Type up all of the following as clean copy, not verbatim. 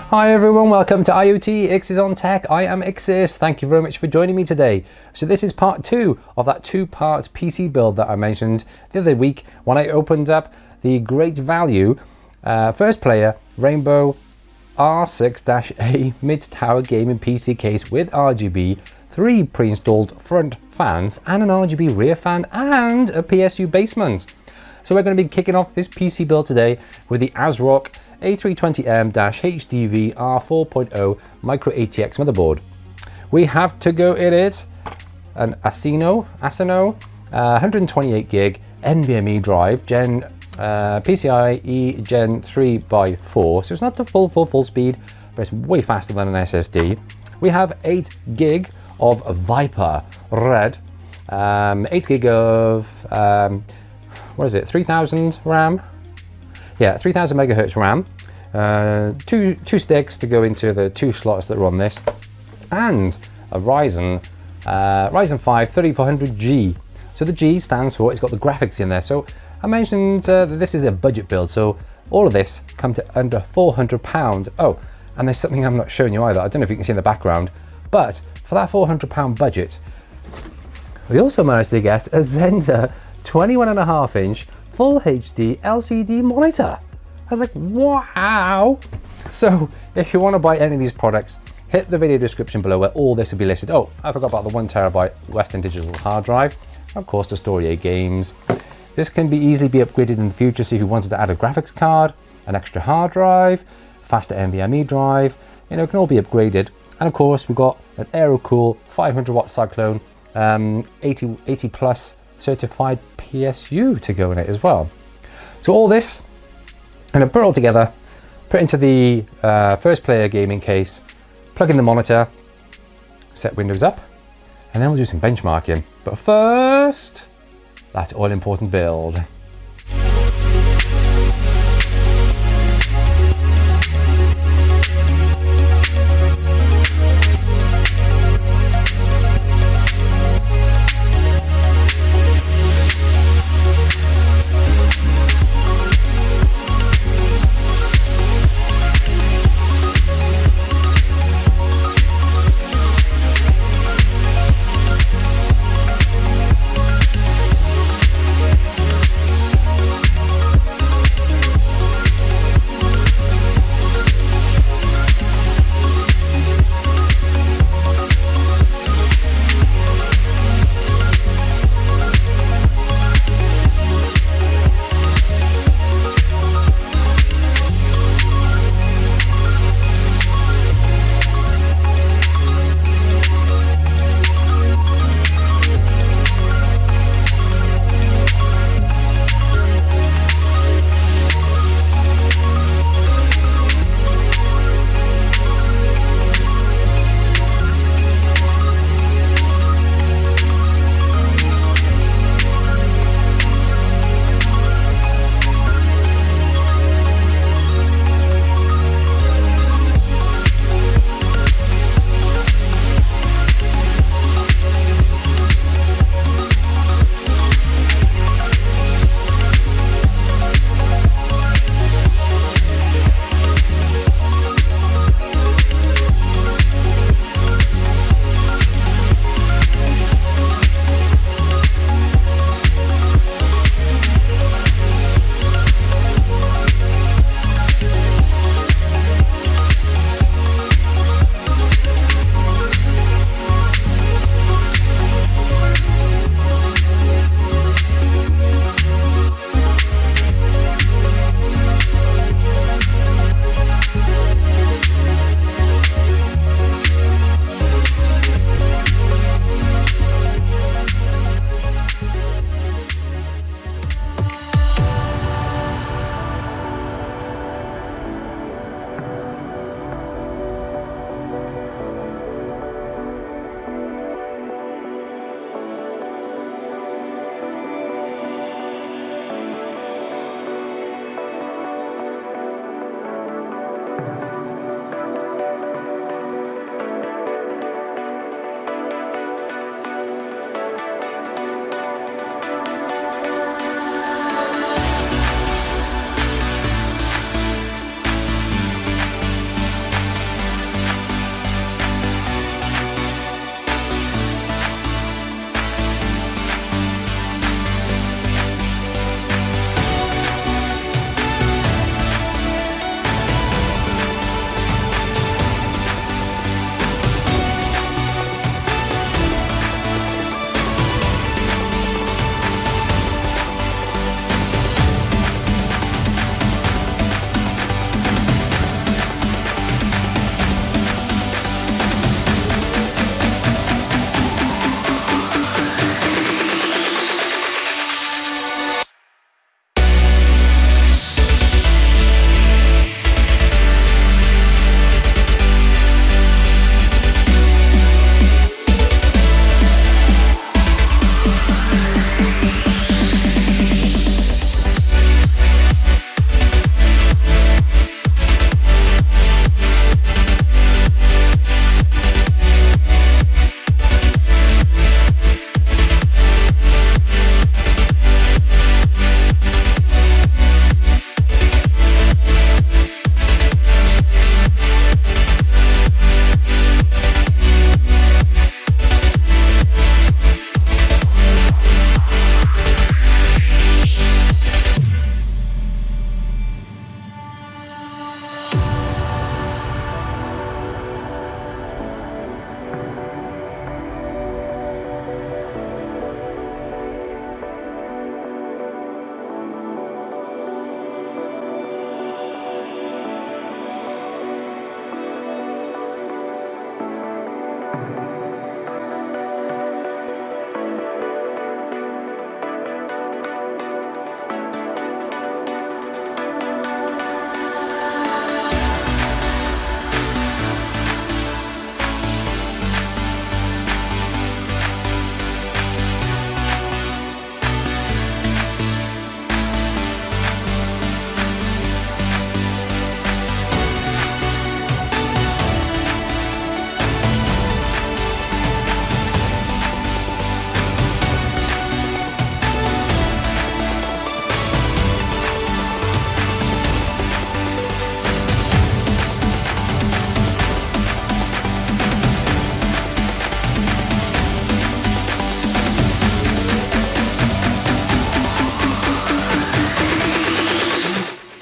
Hi everyone, welcome to IoT, X is on Tech. I am Xis. Thank you very much for joining me today. So this is part 2 of that 2-part PC build that I mentioned the other week when I opened up the great value first player Rainbow R6-A mid-tower gaming PC case with RGB, 3 pre-installed front fans and an RGB rear fan and a PSU basement. So we're going to be kicking off this PC build today with the ASRock A320M-HDV R4.0 Micro ATX motherboard. We have to go in it an Asenno 128 gig NVMe drive, PTII Gen 3x4, so it's not the full speed, but it's way faster than an SSD. We have 8 gig of Viper Red, 8 gig of what is it, 3000 RAM? Yeah, 3000 megahertz RAM. Two sticks to go into the 2 slots that are on this, and a Ryzen 5 3400G. So the G stands for, it's got the graphics in there. So I mentioned that this is a budget build, so all of this comes to under £400. Oh, and there's something I'm not showing you either. I don't know if you can see in the background, but for that £400 budget, we also managed to get a Xenta 21.5-inch full HD LCD monitor. I was like, wow! So if you want to buy any of these products, hit the video description below where all this will be listed. Oh, I forgot about the 1TB Western Digital hard drive, of course, to store your games. This can easily be upgraded in the future, so if you wanted to add a graphics card, an extra hard drive, faster NVMe drive, you know, it can all be upgraded. And of course, we've got an Aerocool 500-watt Cyclone 80 plus certified PSU to go in it as well. So all this, and then put it all together, put into the first player gaming case, plug in the monitor, set Windows up, and then we'll do some benchmarking. But first, that all important build.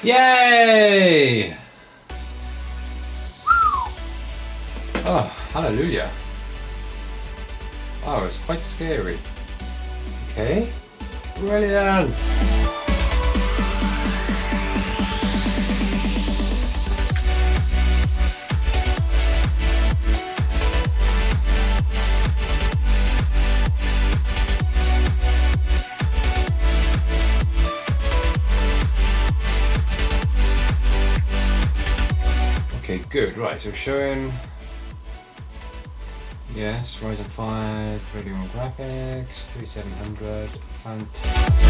Yay! Oh, hallelujah. Oh, it's quite scary. Okay, brilliant. Okay, good. Right, so showing. Yes, Ryzen 5, Radeon graphics, 3700, fantastic.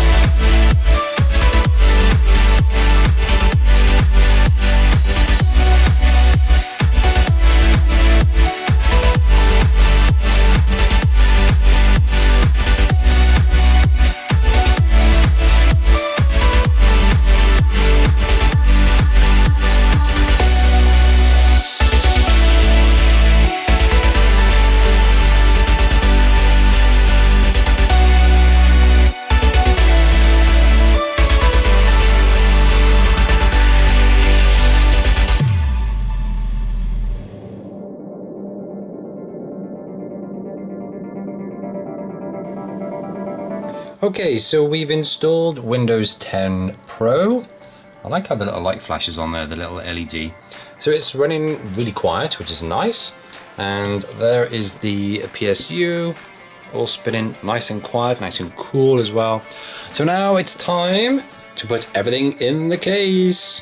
Okay, so we've installed Windows 10 Pro. I like how the little light flashes on there, the little LED. So it's running really quiet, which is nice. And there is the PSU, all spinning nice and quiet, nice and cool as well. So now it's time to put everything in the case.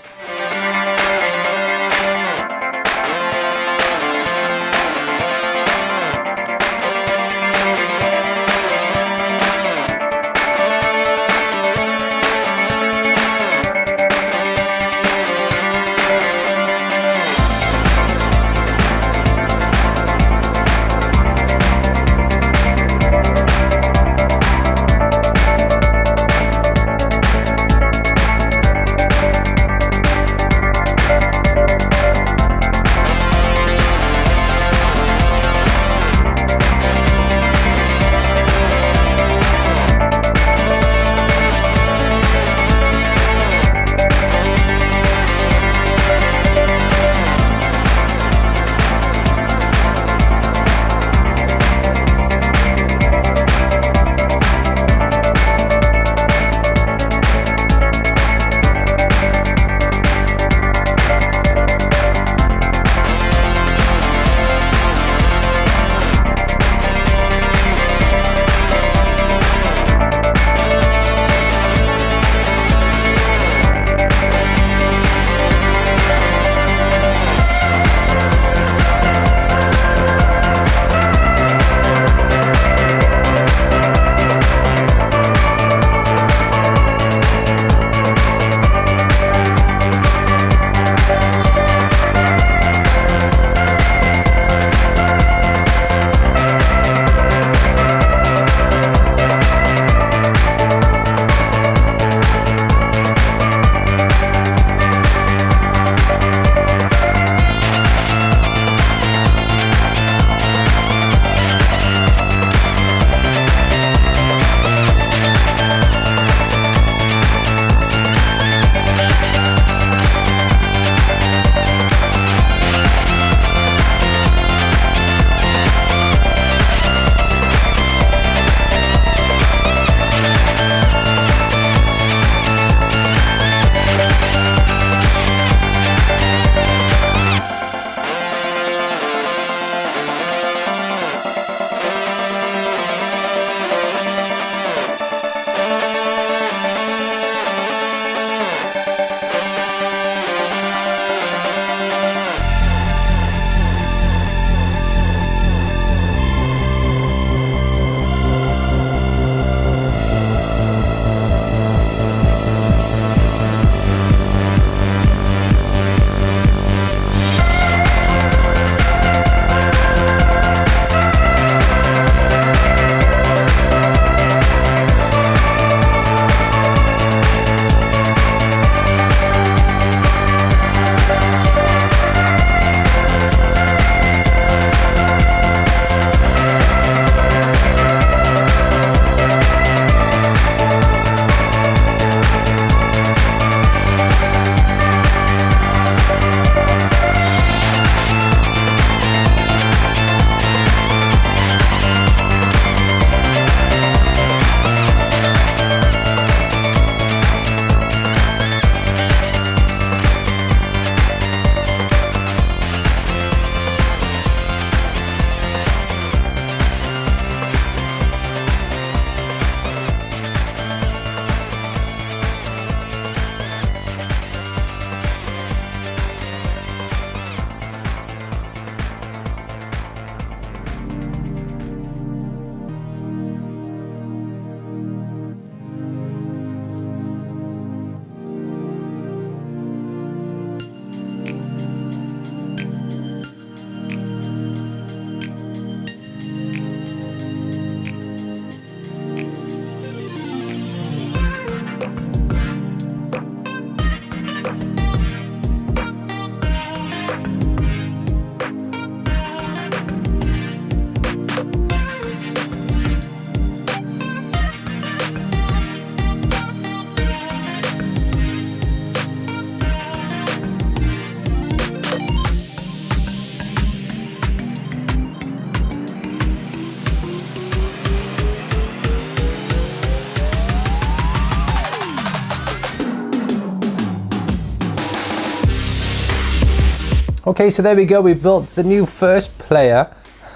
Okay, so there we go. We built the new first player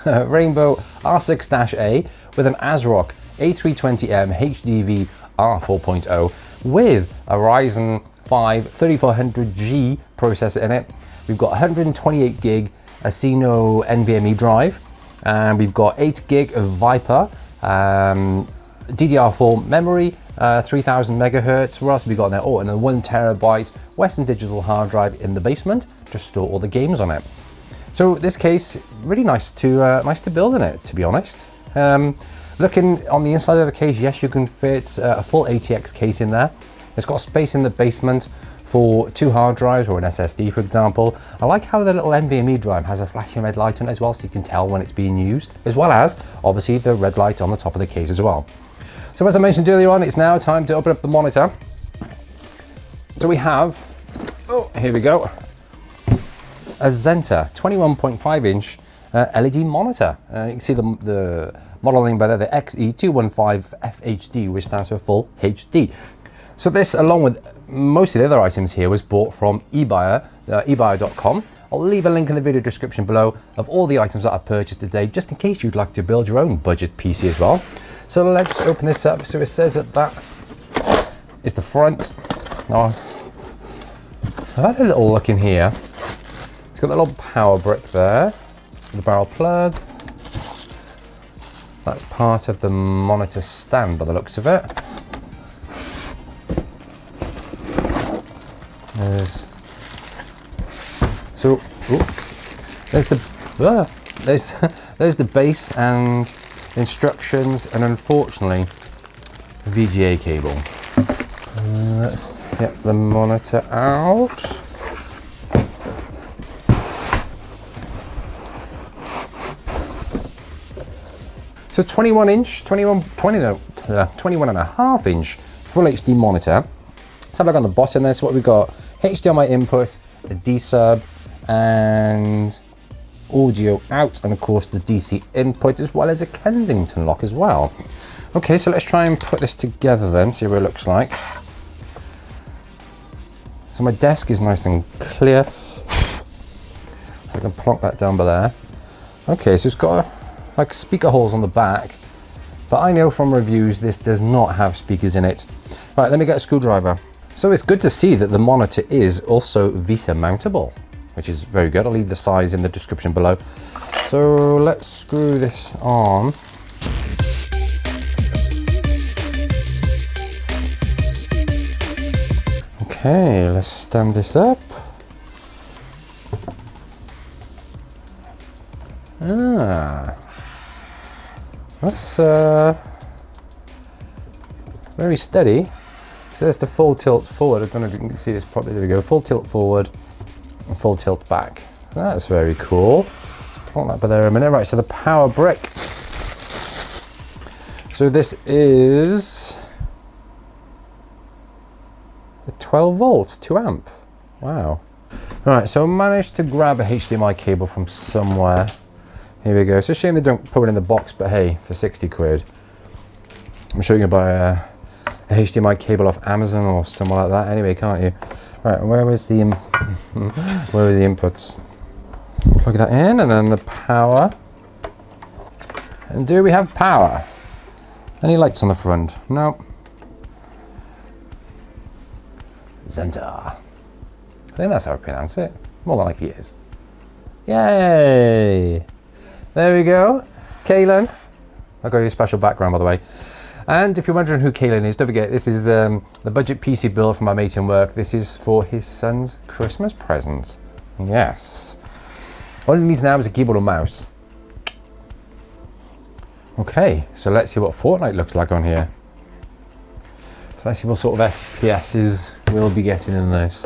Rainbow R6-A with an ASRock A320M-HDV R4.0 with a Ryzen 5 3400G processor in it. We've got 128 gig Asenno NVMe drive, and we've got 8 gig of Viper DDR4 memory, 3000 megahertz. What else have we got in there? Oh, and a 1 terabyte Western Digital hard drive in the basement to store all the games on it. So this case, really nice to build in it, to be honest. Looking on the inside of the case, yes, you can fit a full ATX case in there. It's got space in the basement for 2 hard drives or an SSD, for example. I like how the little NVMe drive has a flashing red light on it as well, so you can tell when it's being used, as well as obviously the red light on the top of the case as well. So as I mentioned earlier on, it's now time to open up the monitor. So we have, oh, here we go, a Xenta 21.5 inch LED monitor. You can see the model name by there, the XE215FHD, which stands for Full HD. So this, along with most of the other items here, was bought from eBuyer.com. I'll leave a link in the video description below of all the items that I purchased today, just in case you'd like to build your own budget PC as well. So let's open this up. So it says that is the front. Now, I've had a little look in here. It's got the little power brick there, the barrel plug. That's part of the monitor stand by the looks of it. There's the base and instructions, and unfortunately a VGA cable. Let's get the monitor out. So 21 and a half inch full HD monitor. Let's have a look on the bottom there. So what we've got: HDMI input, a D-sub, and audio out, and of course the DC input, as well as a Kensington lock as well. Okay, so let's try and put this together then, see what it looks like. So my desk is nice and clear, so I can plonk that down by there. Okay, so it's got like speaker holes on the back, but I know from reviews this does not have speakers in it. Right, let me get a screwdriver. So it's good to see that the monitor is also VESA mountable, which is very good. I'll leave the size in the description below. So let's screw this on. Okay, let's stand this up. That's very steady. So there's the full tilt forward. I don't know if you can see this properly. There we go. Full tilt forward and full tilt back. That's very cool. Hold that by there a minute. Right, so the power brick. So this is a 12 volts, 2 amp. Wow. Right, so I managed to grab a HDMI cable from somewhere. Here we go. It's a shame they don't put it in the box, but hey, for 60 quid. I'm sure you can buy a HDMI cable off Amazon or somewhere like that anyway, can't you? Right, where are the inputs? Plug that in, and then the power. And do we have power? Any lights on the front? No. Xenta. I think that's how I pronounce it. More than likely it is. Yay! There we go. Caelan. I'll go with a special background, by the way. And if you're wondering who Caelan is, don't forget, this is the budget PC build from my mate in work. This is for his son's Christmas present. Yes. All he needs now is a keyboard and mouse. Okay, so let's see what Fortnite looks like on here. So let's see what sort of FPSs we'll be getting in this.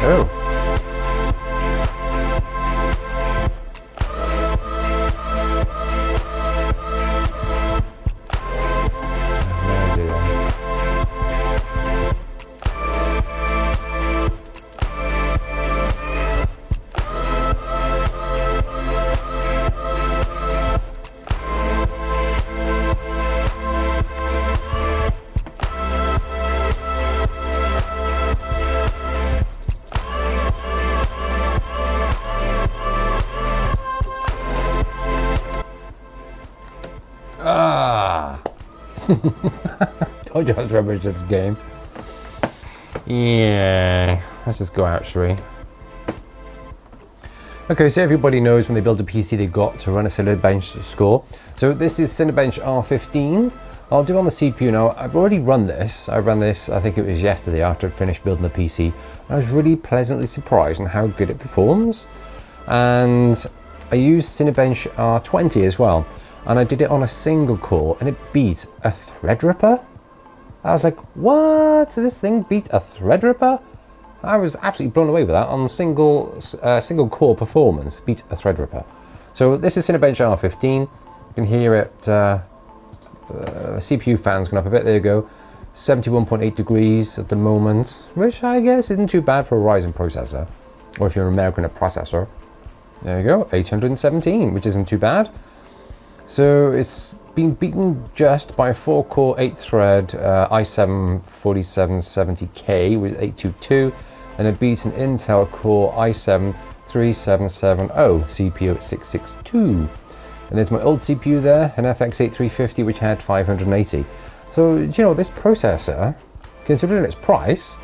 Oh. Told you I was rubbish at this game. Yeah, let's just go out, shall we? Okay, so everybody knows when they build a PC they've got to run a Cinebench score. So this is Cinebench R15. I'll do it on the CPU now. I've already run this. I ran this, I think it was yesterday after I'd finished building the PC. I was really pleasantly surprised on how good it performs. And I used Cinebench R20 as well. And I did it on a single core and it beat a Threadripper. I was like, what? This thing beat a Threadripper? I was absolutely blown away with that. On single core performance, beat a Threadripper. So this is Cinebench R15. You can hear it, CPU fan's gone up a bit, there you go. 71.8 degrees at the moment, which I guess isn't too bad for a Ryzen processor. Or if you're an American processor. There you go, 817, which isn't too bad. So it's been beaten just by a 4-core, 8-thread i7 4770K with 822, and it beats an Intel Core i7 3770 CPU at 662. And there's my old CPU there, an FX 8350, which had 580. So, you know, this processor, considering its price,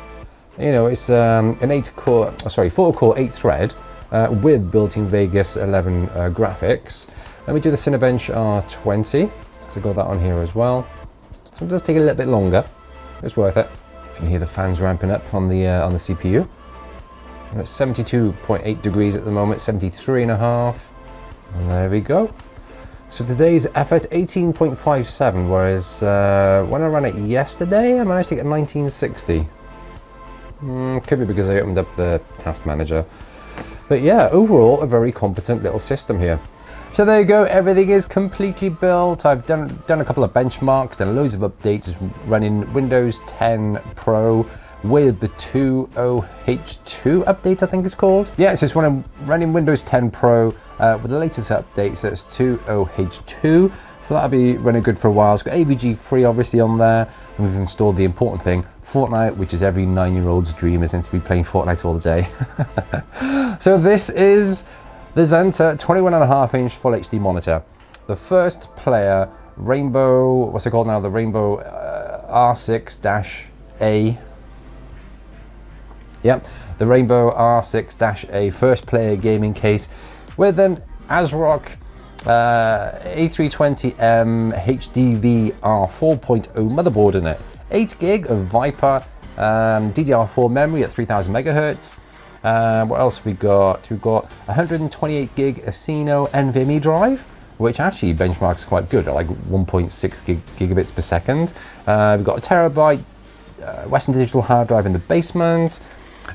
you know, it's an 4-core, 8-thread with built-in Vegas 11 graphics. Let me do the Cinebench R20. So got that on here as well. So it does take a little bit longer. It's worth it. You can hear the fans ramping up on the CPU. And it's 72.8 degrees at the moment, 73.5. And there we go. So today's effort 18.57, whereas when I ran it yesterday, I managed to get 1960. Could be because I opened up the task manager. But yeah, overall, a very competent little system here. So there you go, everything is completely built. I've done a couple of benchmarks, done loads of updates, running Windows 10 Pro with the 20H2 update, I think it's called. Yeah, so it's when I'm running Windows 10 Pro with the latest update, so it's 20H2. So that'll be running good for a while. It's got AVG free obviously on there, and we've installed the important thing, Fortnite, which is every 9-year-old's dream, isn't it, to be playing Fortnite all the day. So this is the Xenta 21.5-inch Full HD monitor. The first player Rainbow, what's it called now? The Rainbow R6-A. Yep, the Rainbow R6-A first player gaming case with an ASRock A320M-HDV R4.0 motherboard in it. 8 gig of Viper DDR4 memory at 3000 megahertz. What else we got? We've got 128 gig Asenno NVMe drive, which actually benchmarks quite good at like 1.6 gigabits per second. We've got a terabyte Western Digital hard drive in the basement.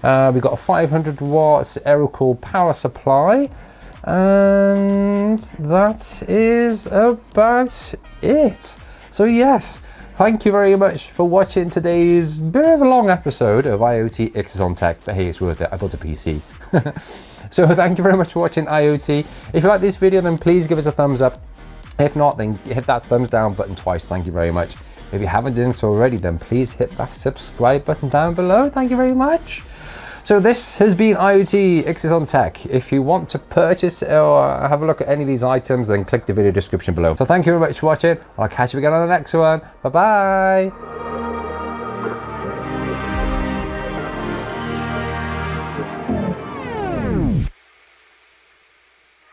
We've got a 500 watts Aerocool power supply, and that is about it. So yes, thank you very much for watching today's bit of a long episode of IoT X's on Tech, but hey, it's worth it. I built a PC. So thank you very much for watching IoT. If you like this video, then please give us a thumbs up. If not, then hit that thumbs down button twice. Thank you very much. If you haven't done so already, then please hit that subscribe button down below. Thank you very much. So this has been IoT X's on Tech. If you want to purchase or have a look at any of these items, then click the video description below. So thank you very much for watching. I'll catch you again on the next one. Bye bye.